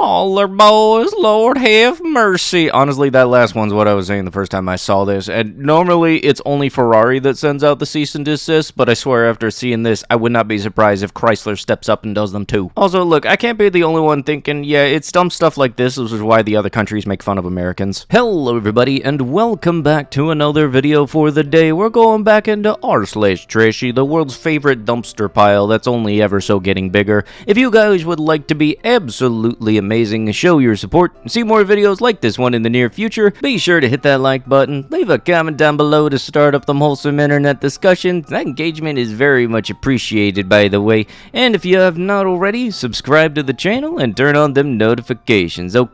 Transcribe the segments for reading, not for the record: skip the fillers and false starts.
Holler, boys, Lord have mercy. Honestly, that last one's what I was saying the first time I saw this, and normally it's only Ferrari that sends out the cease and desist, but I swear after seeing this, I would not be surprised if Chrysler steps up and does them too. Also, look, I can't be the only one thinking, yeah, it's dumb stuff like this, which is why the other countries make fun of Americans. Hello, everybody, and welcome back to another video for the day. We're going back into r/trashy, the world's favorite dumpster pile that's only ever so getting bigger. If you guys would like to be absolutely amazing, show your support, and see more videos like this one in the near future, be sure to hit that like button, leave a comment down below to start up them wholesome internet discussions. That engagement is very much appreciated, by the way, and if you have not already, subscribe to the channel and turn on them notifications. Yeah.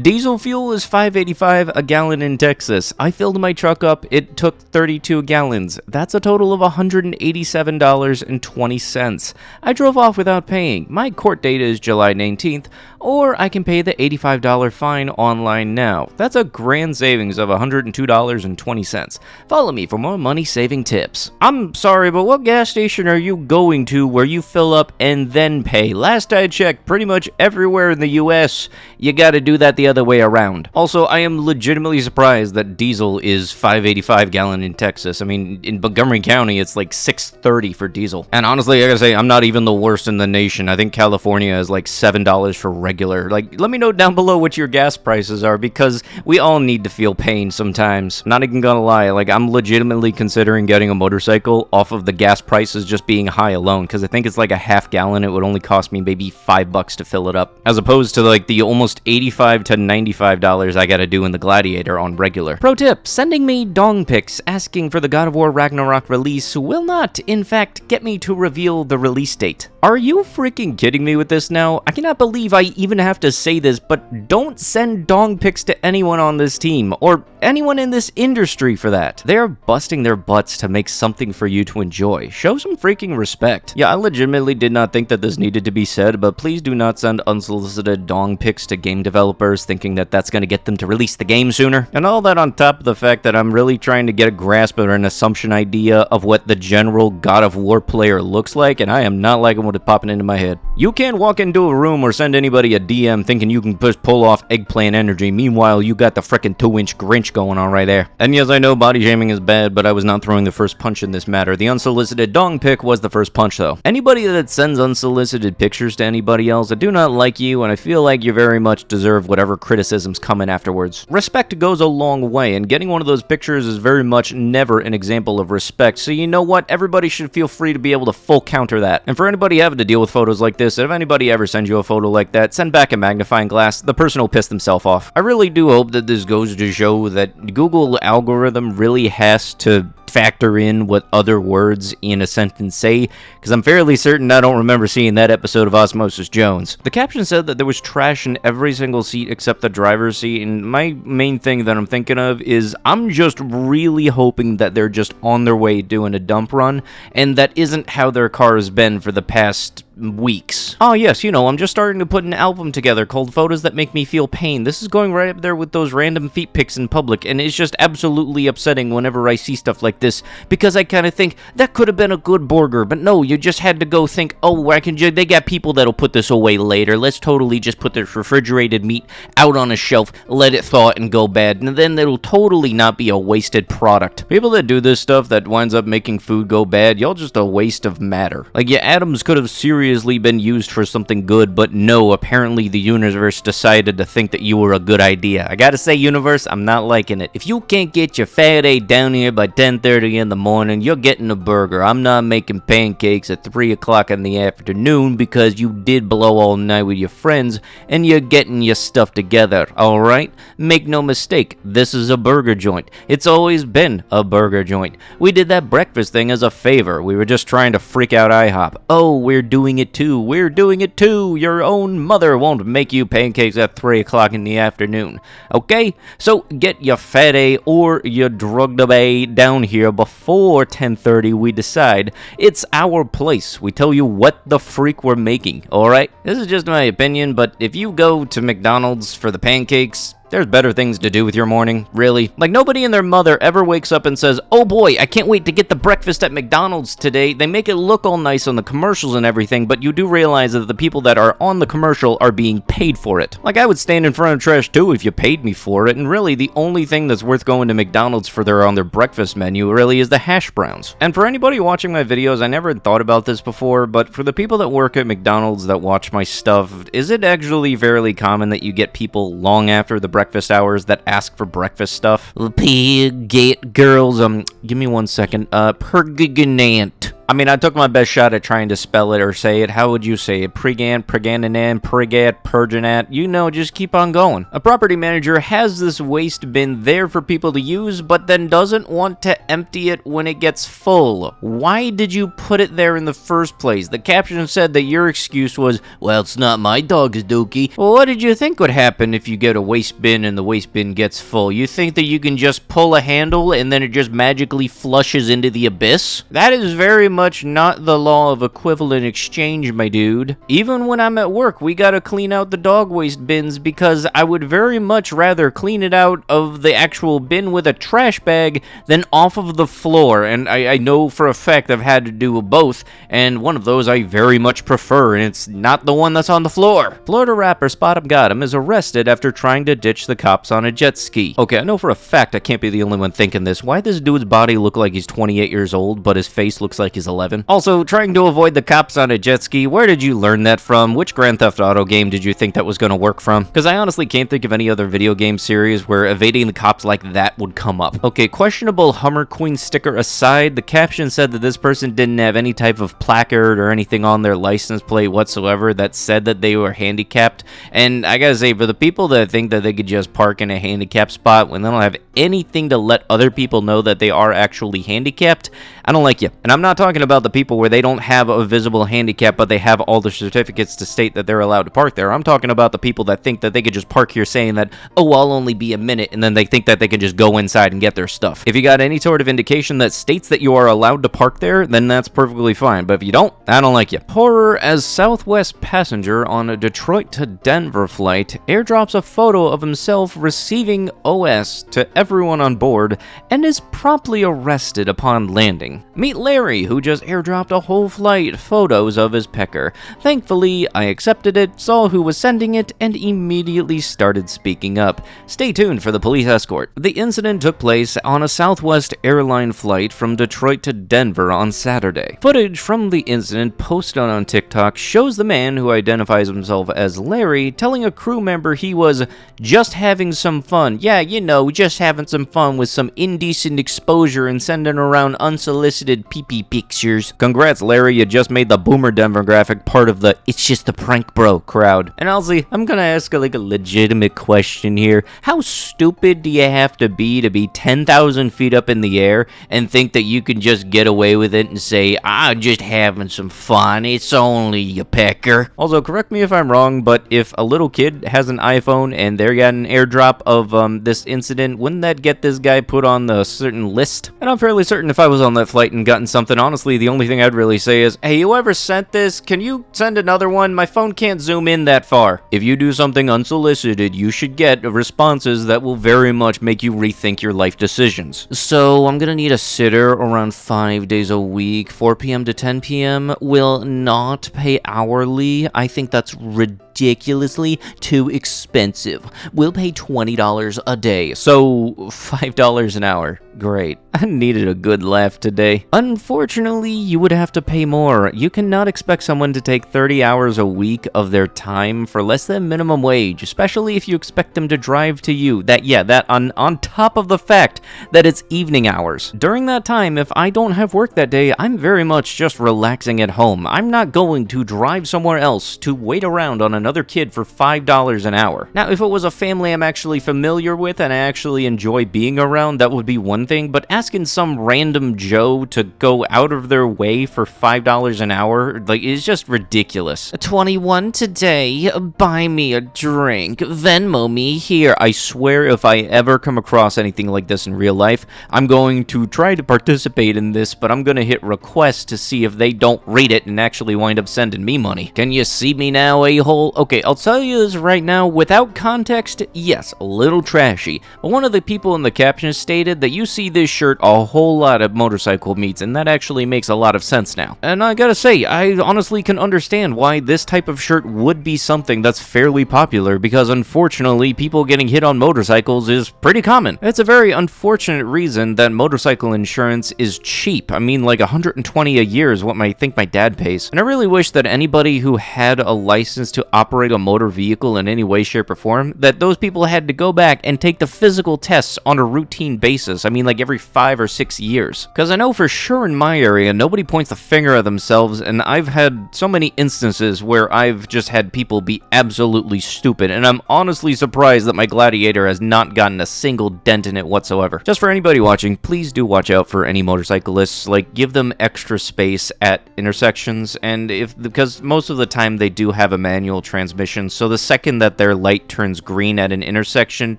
Diesel fuel is $5.85 a gallon in Texas. I filled my truck up, it took 32 gallons. That's a total of $187.20. I drove off without paying. My court date is July 19th, or I can pay the $85 fine online now. That's a grand savings of $102.20. Follow me for more money-saving tips. I'm sorry, but what gas station are you going to where you fill up and then pay? Last I checked, pretty much everywhere in the US, you gotta do that the other way around. Also, I am legitimately surprised that diesel is $5.85 gallon in Texas. I mean, in Montgomery County, it's like $6.30 for diesel. And honestly, I gotta say, I'm not even the worst in the nation. I think California is like $7 for regular. Like, let me know down below what your gas prices are, because we all need to feel pain sometimes. Not even gonna lie, like, I'm legitimately considering getting a motorcycle off of the gas prices just being high alone, because I think it's like a half gallon. It would only cost me maybe $5 to fill it up, as opposed to like the almost $85 to $95 I gotta do in the Gladiator on regular. Pro tip, sending me dong pics asking for the God of War Ragnarok release will not, in fact, get me to reveal the release date. Are you freaking kidding me with this now? I cannot believe I even have to say this, but don't send dong pics to anyone on this team, or anyone in this industry for that. They're busting their butts to make something for you to enjoy. Show some freaking respect. Yeah, I legitimately did not think that this needed to be said, but please do not send unsolicited dong pics to game developers thinking that that's going to get them to release the game sooner. And all that on top of the fact that I'm really trying to get a grasp or an assumption idea of what the general God of War player looks like, and I am not liking what is popping into my head. You can't walk into a room or send anybody a DM thinking you can pull off eggplant energy. Meanwhile, you got the frickin' 2-inch Grinch going on right there. And yes, I know body shaming is bad, but I was not throwing the first punch in this matter. The unsolicited dong pic was the first punch, though. Anybody that sends unsolicited pictures to anybody else, I do not like you, and I feel like you very much deserve whatever criticisms come in afterwards. Respect goes a long way, and getting one of those pictures is very much never an example of respect, so you know what? Everybody should feel free to be able to full counter that. And for anybody having to deal with photos like this, if anybody ever sends you a photo like that, send back a magnifying glass. The person will piss themselves off. I really do hope that this goes to show that Google algorithm really has to factor in what other words in a sentence say, because I'm fairly certain I don't remember seeing that episode of Osmosis Jones. The caption said that there was trash in every single seat except the driver's seat, and my main thing that I'm thinking of is I'm just really hoping that they're just on their way doing a dump run, and that isn't how their car has been for the past weeks. Oh yes, you know, I'm just starting to put an album together called Photos That Make Me Feel Pain. This is going right up there with those random feet pics in public, and it's just absolutely upsetting whenever I see stuff like this, because I kind of think, that could have been a good burger, but no, you just had to go think, oh, they got people that'll put this away later, let's totally just put this refrigerated meat out on a shelf, let it thaw and go bad, and then it'll totally not be a wasted product. People that do this stuff that winds up making food go bad, y'all just a waste of matter. Like, your atoms could have seriously been used for something good, but no, apparently the universe decided to think that you were a good idea. I gotta say, universe, I'm not liking it. If you can't get your fat A down here by 10:30 in the morning, you're getting a burger. I'm not making pancakes at 3 o'clock in the afternoon because you did blow all night with your friends and you're getting your stuff together, alright? Make no mistake, this is a burger joint. It's always been a burger joint. We did that breakfast thing as a favor. We were just trying to freak out IHOP. Oh, we're doing it too. We're doing it too. Your own mother won't make you pancakes at 3 o'clock in the afternoon. Okay? So get your fat A or your drugged up A down here before 10:30 we decide. It's our place. We tell you what the freak we're making, alright? This is just my opinion, but if you go to McDonald's for the pancakes, There's better things to do with your morning, really. Like, nobody and their mother ever wakes up and says, oh boy, I can't wait to get the breakfast at McDonald's today. They make it look all nice on the commercials and everything, but you do realize that the people that are on the commercial are being paid for it. Like, I would stand in front of trash too if you paid me for it, and really the only thing that's worth going to McDonald's for on their breakfast menu really is the hash browns. And for anybody watching my videos, I never thought about this before, but for the people that work at McDonald's that watch my stuff, is it actually fairly common that you get people long after the breakfast hours that ask for breakfast stuff? Pig girls, give me 1 second. Pergiganant. I mean, I took my best shot at trying to spell it or say it. How would you say it? Prigant, Prigananant, Prigat, Perginat. You know, just keep on going. A property manager has this waste bin there for people to use, but then doesn't want to empty it when it gets full. Why did you put it there in the first place? The caption said that your excuse was, well, it's not my dog's dookie. Well, what did you think would happen if you get a waste bin and the waste bin gets full? You think that you can just pull a handle and then it just magically flushes into the abyss? That is very much not the law of equivalent exchange, my dude. Even when I'm at work, we gotta clean out the dog waste bins because I would very much rather clean it out of the actual bin with a trash bag than off of the floor. And I know for a fact I've had to do both, and one of those I very much prefer, and it's not the one that's on the floor. Florida rapper Spot Gotham is arrested after trying to ditch the cops on a jet ski. Okay, I know for a fact I can't be the only one thinking this. Why does this dude's body look like he's 28 years old, but his face looks like he's 11? Also, trying to avoid the cops on a jet ski, where did you learn that from? Which Grand Theft Auto game did you think that was going to work from? Because I honestly can't think of any other video game series where evading the cops like that would come up. Okay, questionable Hummer Queen sticker aside, the caption said that this person didn't have any type of placard or anything on their license plate whatsoever that said that they were handicapped. And I gotta say, for the people that think that they could just park in a handicapped spot when they don't have anything to let other people know that they are actually handicapped, I don't like you. And I'm not talking about the people where they don't have a visible handicap, but they have all the certificates to state that they're allowed to park there. I'm talking about the people that think that they could just park here saying that, oh, I'll only be a minute, and then they think that they can just go inside and get their stuff. If you got any sort of indication that states that you are allowed to park there, then that's perfectly fine. But if you don't, I don't like you. Horror as Southwest passenger on a Detroit to Denver flight airdrops a photo of himself receiving OS to everyone on board and is promptly arrested upon landing. Meet Larry, who just airdropped a whole flight photos of his pecker. Thankfully, I accepted it, saw who was sending it, and immediately started speaking up. Stay tuned for the police escort. The incident took place on a Southwest airline flight from Detroit to Denver on Saturday. Footage from the incident posted on TikTok shows the man, who identifies himself as Larry, telling a crew member he was just having some fun. Yeah, you know, just having some fun with some indecent exposure and sending around unsolicited pee-pee pictures. Congrats, Larry, you just made the boomer demographic part of the "it's just a prank bro" crowd. And Elsie, I'm gonna ask a legitimate question here. How stupid do you have to be 10,000 feet up in the air and think that you can just get away with it and say, I'm just having some fun, it's only a pecker? Also, correct me if I'm wrong, but if a little kid has an iPhone and they're getting an airdrop of this incident, wouldn't that get this guy put on the certain list? And I'm fairly certain if I was on that flight and gotten something, honestly, the only thing I'd really say is, hey, whoever sent this, can you send another one? My phone can't zoom in that far. If you do something unsolicited, you should get responses that will very much make you rethink your life decisions. So, I'm gonna need a sitter around 5 days a week, 4 p.m. to 10 p.m. Will not pay hourly. I think that's ridiculously too expensive. We'll pay $20 a day, so $5 an hour. Great. I needed a good laugh today. Unfortunately, you would have to pay more. You cannot expect someone to take 30 hours a week of their time for less than minimum wage, especially if you expect them to drive to you. That on top of the fact that it's evening hours. During that time, if I don't have work that day, I'm very much just relaxing at home. I'm not going to drive somewhere else to wait around on another kid for $5 an hour. Now, if it was a family I'm actually familiar with and I actually enjoy being around, that would be one thing, but asking some random Joe to go out of their way for $5 an hour, like, is just ridiculous. 21 today, buy me a drink, Venmo me here. I swear if I ever come across anything like this in real life, I'm going to try to participate in this, but I'm gonna hit request to see if they don't read it and actually wind up sending me money. Can you see me now, a-hole? Well, okay, I'll tell you this right now, without context, yes, a little trashy, but one of the people in the caption stated that you see this shirt a whole lot at motorcycle meets, and that actually makes a lot of sense now. And I gotta say, I honestly can understand why this type of shirt would be something that's fairly popular, because unfortunately, people getting hit on motorcycles is pretty common. It's a very unfortunate reason that motorcycle insurance is cheap. I mean, like $120 a year is what I think my dad pays. And I really wish that anybody who had a license to operate a motor vehicle in any way, shape, or form, that those people had to go back and take the physical tests on a routine basis. I mean, like every 5 or 6 years. Because I know for sure in my area, nobody points the finger at themselves, and I've had so many instances where I've just had people be absolutely stupid, and I'm honestly surprised that my Gladiator has not gotten a single dent in it whatsoever. Just for anybody watching, please do watch out for any motorcyclists. Like, give them extra space at intersections, and because most of the time they do have a manual transmission, so the second that their light turns green at an intersection,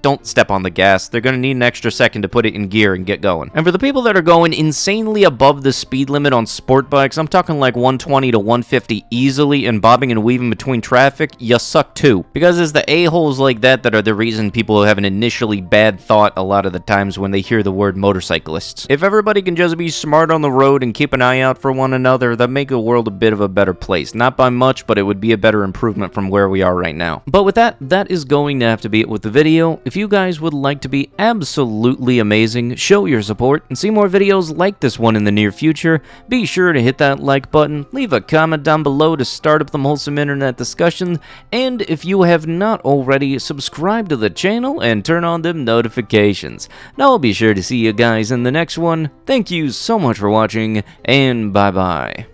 don't step on the gas. They're gonna need an extra second to put it in gear and get going. And for the people that are going insanely above the speed limit on sport bikes, I'm talking like 120 to 150 easily and bobbing and weaving between traffic, you suck too. Because it's the a-holes like that are the reason people have an initially bad thought a lot of the times when they hear the word motorcyclists. If everybody can just be smart on the road and keep an eye out for one another, that'd make the world a bit of a better place. Not by much, but it would be a better improvement from where we are right now. But with that, that is going to have to be it with the video. If you guys would like to be absolutely amazing, show your support, and see more videos like this one in the near future, be sure to hit that like button, leave a comment down below to start up them wholesome internet discussion, and if you have not already, subscribe to the channel and turn on them notifications. Now I'll be sure to see you guys in the next one. Thank you so much for watching, and bye-bye.